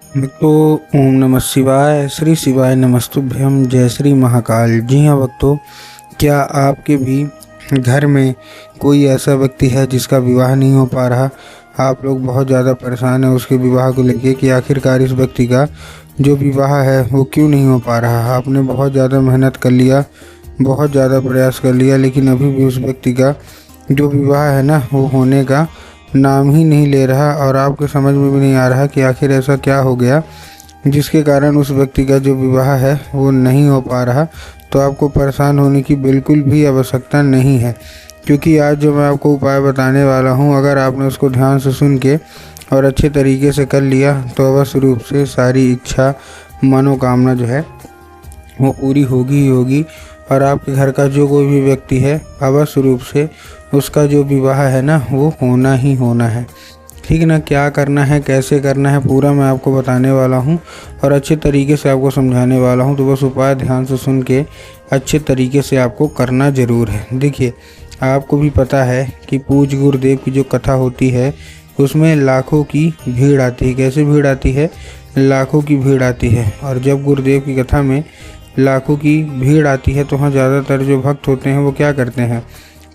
भक्तों, ओम नमः शिवाय। श्री शिवाय नमस्तुभ्यम। जय श्री महाकाल। जी हाँ भक्तों, क्या आपके भी घर में कोई ऐसा व्यक्ति है जिसका विवाह नहीं हो पा रहा? आप लोग बहुत ज़्यादा परेशान हैं उसके विवाह को लेके कि आखिरकार इस व्यक्ति का जो विवाह है वो क्यों नहीं हो पा रहा। आपने बहुत ज़्यादा मेहनत कर लिया, बहुत ज़्यादा प्रयास कर लिया, लेकिन अभी भी उस व्यक्ति का जो विवाह है ना वो होने का नाम ही नहीं ले रहा। और आपको समझ में भी नहीं आ रहा कि आखिर ऐसा क्या हो गया जिसके कारण उस व्यक्ति का जो विवाह है वो नहीं हो पा रहा। तो आपको परेशान होने की बिल्कुल भी आवश्यकता नहीं है, क्योंकि आज जो मैं आपको उपाय बताने वाला हूँ, अगर आपने उसको ध्यान से सुन के और अच्छे तरीके से कर लिया तो अवश्य रूप से सारी इच्छा मनोकामना जो है वो पूरी होगी ही होगी। और आपके घर का जो कोई भी व्यक्ति है अवश्य रूप से उसका जो विवाह है ना वो होना ही होना है। ठीक ना? क्या करना है, कैसे करना है, पूरा मैं आपको बताने वाला हूँ और अच्छे तरीके से आपको समझाने वाला हूँ। तो बस उपाय ध्यान से सुन के अच्छे तरीके से आपको करना ज़रूर है। देखिए, आपको भी पता है कि पूज्य गुरुदेव की जो कथा होती है उसमें लाखों की भीड़ आती है। कैसे भीड़ आती है? लाखों की भीड़ आती है। और जब गुरुदेव की कथा में लाखों की भीड़ आती है तो वहाँ ज़्यादातर जो भक्त होते हैं वो क्या करते हैं?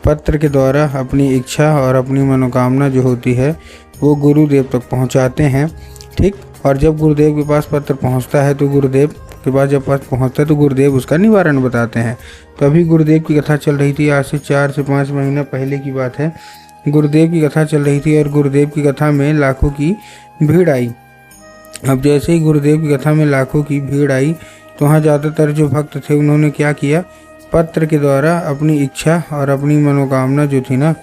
पत्र के द्वारा अपनी इच्छा और अपनी मनोकामना जो होती है वो गुरुदेव तक पहुंचाते हैं। ठीक? और जब गुरुदेव के पास पत्र पहुंचता है तो गुरुदेव के पास जब पत्र पहुंचता है तो गुरुदेव उसका निवारण बताते हैं। तो अभी गुरुदेव की कथा चल रही थी, आज से 4 से 5 महीना पहले की बात है। गुरुदेव की कथा चल रही थी और गुरुदेव की कथा में लाखों की भीड़ आई। अब जैसे ही गुरुदेव की कथा में लाखों की भीड़ आई तो वहाँ ज़्यादातर जो भक्त थे उन्होंने क्या किया? पत्र के द्वारा अपनी इच्छा और अपनी मनोकामना जो थी ना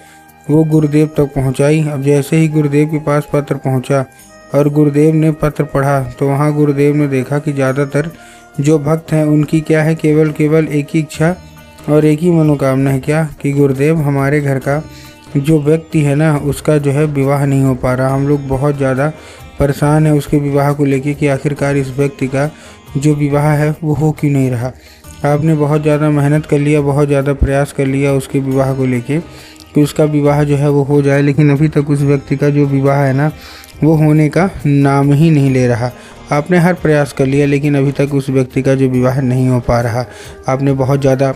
वो गुरुदेव तक पहुंचाई। अब जैसे ही गुरुदेव के पास पत्र पहुंचा और गुरुदेव ने पत्र पढ़ा तो वहाँ गुरुदेव ने देखा कि ज़्यादातर जो भक्त हैं उनकी क्या है? केवल एक ही इच्छा और एक ही मनोकामना है। क्या? कि गुरुदेव, हमारे घर का जो व्यक्ति है ना उसका जो है विवाह नहीं हो पा रहा। हम लोग बहुत ज़्यादा परेशान है उसके विवाह को लेके कि आखिरकार इस व्यक्ति का जो विवाह है वो हो क्यों नहीं रहा। आपने बहुत ज़्यादा मेहनत कर लिया, बहुत ज़्यादा प्रयास कर लिया उसके विवाह को लेके कि उसका विवाह जो है वो हो जाए, लेकिन अभी तक उस व्यक्ति का जो विवाह है ना वो होने का नाम ही नहीं ले रहा। आपने हर प्रयास कर लिया लेकिन अभी तक उस व्यक्ति का जो विवाह नहीं हो पा रहा। आपने बहुत ज़्यादा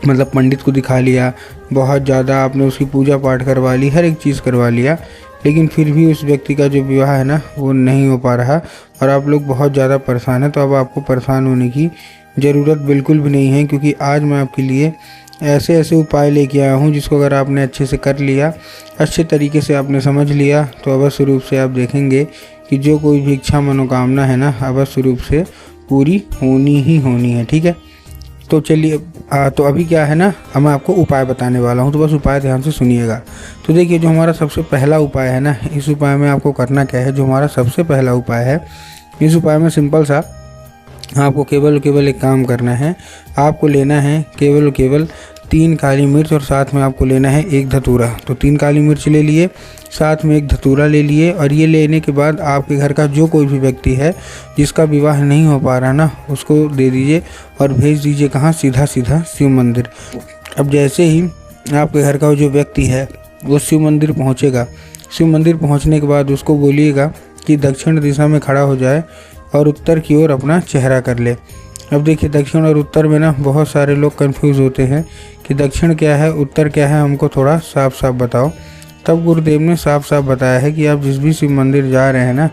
पंडित को दिखा लिया, बहुत ज़्यादा आपने उसकी पूजा पाठ करवा ली, हर एक चीज़ करवा लिया, लेकिन फिर भी उस व्यक्ति का जो विवाह है ना वो नहीं हो पा रहा और आप लोग बहुत ज़्यादा परेशान हैं। तो अब आपको परेशान होने की ज़रूरत बिल्कुल भी नहीं है, क्योंकि आज मैं आपके लिए ऐसे ऐसे उपाय लेके आया हूँ जिसको अगर आपने अच्छे से कर लिया, अच्छे तरीके से आपने समझ लिया तो अवश्य रूप से आप देखेंगे कि जो कोई भी इच्छा मनोकामना है ना अवश्य रूप से पूरी होनी ही होनी है। ठीक है? तो चलिए, तो अभी क्या है ना, अब मैं आपको उपाय बताने वाला हूँ, तो बस उपाय ध्यान से सुनिएगा। तो देखिए, जो हमारा सबसे पहला उपाय है ना, इस उपाय में आपको करना क्या है? जो हमारा सबसे पहला उपाय है, इस उपाय में सिंपल सा आपको केवल एक काम करना है। आपको लेना है केवल 3 काली मिर्च और साथ में आपको लेना है 1 धतूरा। तो 3 काली मिर्च ले लिए, साथ में 1 धतूरा ले लिए, और ये लेने के बाद आपके घर का जो कोई भी व्यक्ति है जिसका विवाह नहीं हो पा रहा ना उसको दे दीजिए और भेज दीजिए कहाँ? सीधा शिव मंदिर। अब जैसे ही आपके घर का जो व्यक्ति है वो शिव मंदिर पहुँचेगा, शिव मंदिर पहुँचने के बाद उसको बोलिएगा कि दक्षिण दिशा में खड़ा हो जाए और उत्तर की ओर अपना चेहरा कर ले। अब देखिए, दक्षिण और उत्तर में ना बहुत सारे लोग कंफ्यूज होते हैं कि दक्षिण क्या है, उत्तर क्या है, हमको थोड़ा साफ साफ बताओ। तब गुरुदेव ने साफ साफ बताया है कि आप जिस भी शिव मंदिर जा रहे हैं ना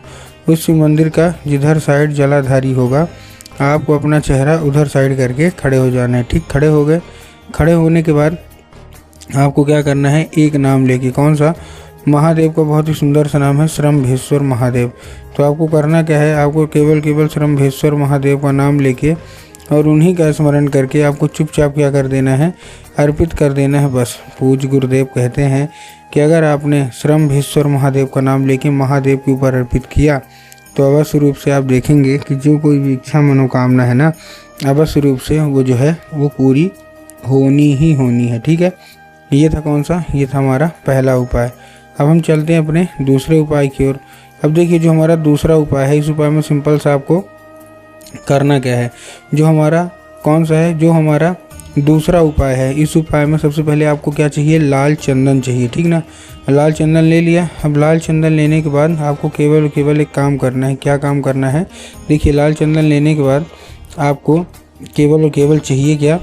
उस शिव मंदिर का जिधर साइड जलाधारी होगा आपको अपना चेहरा उधर साइड करके खड़े हो जाना है। ठीक? खड़े हो गए। खड़े होने के बाद आपको क्या करना है? एक नाम लेके, कौन सा? महादेव का बहुत ही सुंदर सा नाम है, श्रम्भेश्वर महादेव। तो आपको करना क्या है? आपको केवल श्रम्भेश्वर महादेव का नाम लेके और उन्हीं का स्मरण करके आपको चुपचाप क्या कर देना है? अर्पित कर देना है। बस पूज्य गुरुदेव कहते हैं कि अगर आपने श्रम्भेश्वर महादेव का नाम लेके महादेव के ऊपर अर्पित किया तो अवश्य रूप से आप देखेंगे कि जो कोई भी इच्छा मनोकामना है ना अवश्य रूप से वो जो है वो पूरी होनी ही होनी है। ठीक है? ये था कौन सा? ये था हमारा पहला उपाय। अब हम चलते हैं अपने दूसरे उपाय की ओर। अब देखिए, जो हमारा दूसरा उपाय है, इस उपाय में सिंपल सा आपको करना क्या है? जो हमारा कौन सा है? जो हमारा दूसरा उपाय है। इस उपाय में सबसे पहले आपको क्या चाहिए, लाल चंदन चाहिए, ठीक ना। लाल चंदन ले लिया। अब लाल चंदन लेने के बाद आपको केवल और केवल एक काम करना है। क्या काम करना है, देखिए लाल चंदन लेने के बाद आपको केवल और केवल चाहिए क्या,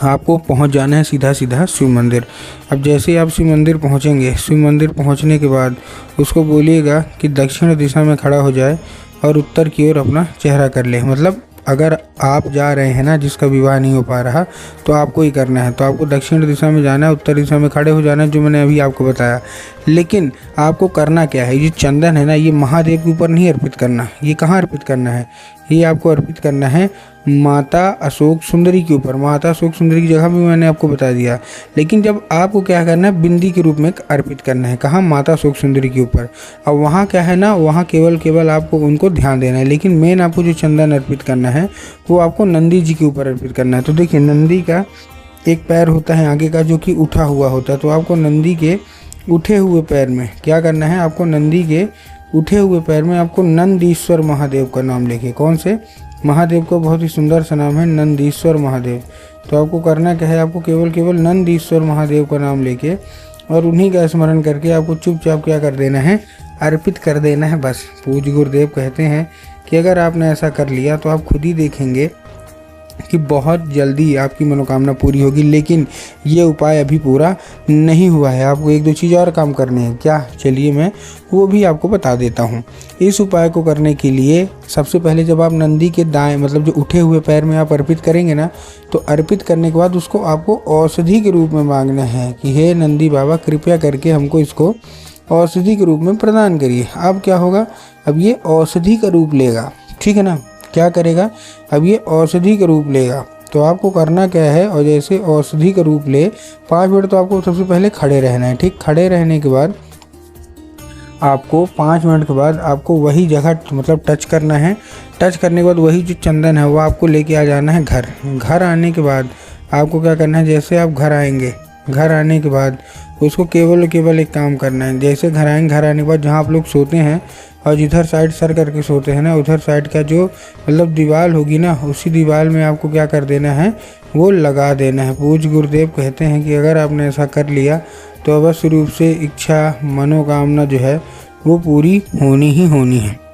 आपको पहुंच जाना है सीधा सीधा शिव मंदिर। अब जैसे ही आप शिव मंदिर पहुंचेंगे, शिव मंदिर पहुंचने के बाद उसको बोलिएगा कि दक्षिण दिशा में खड़ा हो जाए और उत्तर की ओर अपना चेहरा कर ले। मतलब अगर आप जा रहे हैं ना, जिसका विवाह नहीं हो पा रहा, तो आपको ही करना है। तो आपको दक्षिण दिशा में जाना है, उत्तर दिशा में खड़े हो जाना है, जो मैंने अभी आपको बताया। लेकिन आपको करना क्या है, ये चंदन है ना, ये महादेव के ऊपर नहीं अर्पित करना। ये कहाँ अर्पित करना है, ये आपको अर्पित करना है माता अशोक सुंदरी के ऊपर। माता अशोक सुंदरी की जगह भी मैंने आपको बता दिया। लेकिन जब आपको क्या करना है, बिंदी के रूप में अर्पित करना है। कहाँ, माता अशोक सुंदरी के ऊपर। अब वहाँ क्या है ना, वहाँ केवल आपको उनको ध्यान देना है। लेकिन मेन आपको जो चंदन अर्पित करना है वो आपको नंदी जी के ऊपर अर्पित करना है। तो देखिए नंदी का एक पैर होता है आगे का जो कि उठा हुआ होता है। तो आपको नंदी के उठे हुए पैर में क्या करना है, आपको नंदी के उठे हुए पैर में आपको नंदीश्वर महादेव का नाम लेके, कौन से महादेव का बहुत ही सुंदर सा नाम है नंदीश्वर महादेव। तो आपको करना क्या है, आपको केवल नंदीश्वर महादेव का नाम लेके और उन्हीं का स्मरण करके आपको चुपचाप क्या कर देना है, अर्पित कर देना है बस। पूज्य गुरुदेव कहते हैं कि अगर आपने ऐसा कर लिया तो आप खुद ही देखेंगे कि बहुत जल्दी आपकी मनोकामना पूरी होगी। लेकिन ये उपाय अभी पूरा नहीं हुआ है, आपको एक दो चीज़ और काम करने हैं। क्या, चलिए मैं वो भी आपको बता देता हूँ। इस उपाय को करने के लिए सबसे पहले जब आप नंदी के दाएं मतलब जो उठे हुए पैर में आप अर्पित करेंगे ना, तो अर्पित करने के बाद उसको आपको औषधि के रूप में मांगना है कि हे नंदी बाबा कृपया करके हमको इसको औषधि के रूप में प्रदान करिए। अब क्या होगा, अब ये औषधि का रूप लेगा, ठीक है ना। क्या करेगा, अब ये औषधि का रूप लेगा। तो आपको करना क्या है, और जैसे औषधि का रूप ले 5 मिनट तो आपको सबसे पहले खड़े रहना है, ठीक। खड़े रहने के बाद आपको 5 मिनट के बाद आपको वही जगह मतलब टच करना है। टच करने के बाद वही जो चंदन है वो आपको लेके आ जाना है घर। घर आने के बाद आपको क्या करना है, जैसे आप घर आएंगे, घर आने के बाद उसको केवल एक काम करना है। जैसे घर आएंगे, घर आने के बाद जहाँ आप लोग सोते हैं और जिधर साइड सर करके सोते हैं ना, उधर साइड का जो मतलब दीवार होगी ना, उसी दीवार में आपको क्या कर देना है, वो लगा देना है। पूज्य गुरुदेव कहते हैं कि अगर आपने ऐसा कर लिया तो अवश्य रूप से इच्छा मनोकामना जो है वो पूरी होनी ही होनी है।